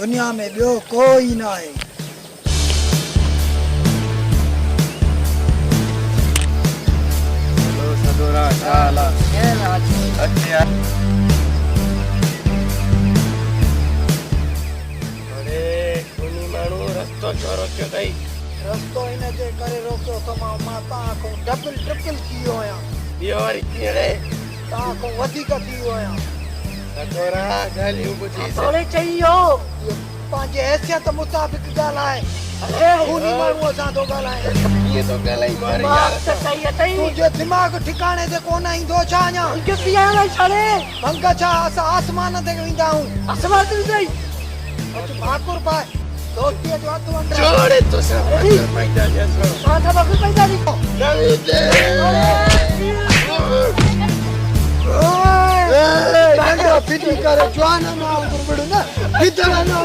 दुनिया में ॿियो कोई न आहे। सदोरा शाला अच्छा अरे कोनी माण्हू रस्तो छो रोकियो अथई? रस्तो हिन जे करे रोकियो त मां तव्हां खां डबल ट्रिपल थी वियो आहियां। इहो वरी कीअं रे? तव्हां खां वधीक थी वियो आहियां। सदोरा ॻाल्हियूं ॿुधी थोरे चई हो पंहिंजे हैसियत मुताबिक़ ॻाल्हाए। अरे हुनी माण्हूअ सां थो ॻाल्हाए। कीअं थो ॻाल्हाई मारी यार? तुंहिंजो दिमाग़ ठिकाणे ते कोन ईंदो छा अञा? भंग छा असां आसमान ते वेंदा आहियूं। आसमान ते वेंदा आहियूं। अच भाकुर पाए दोस्तीअ जो हथ वंड छोड़े तो सब पैदा जसो मां था बक पैदा दी नवी दे ओए फिटी करे जवान ना गुरबड़ ना इधर ना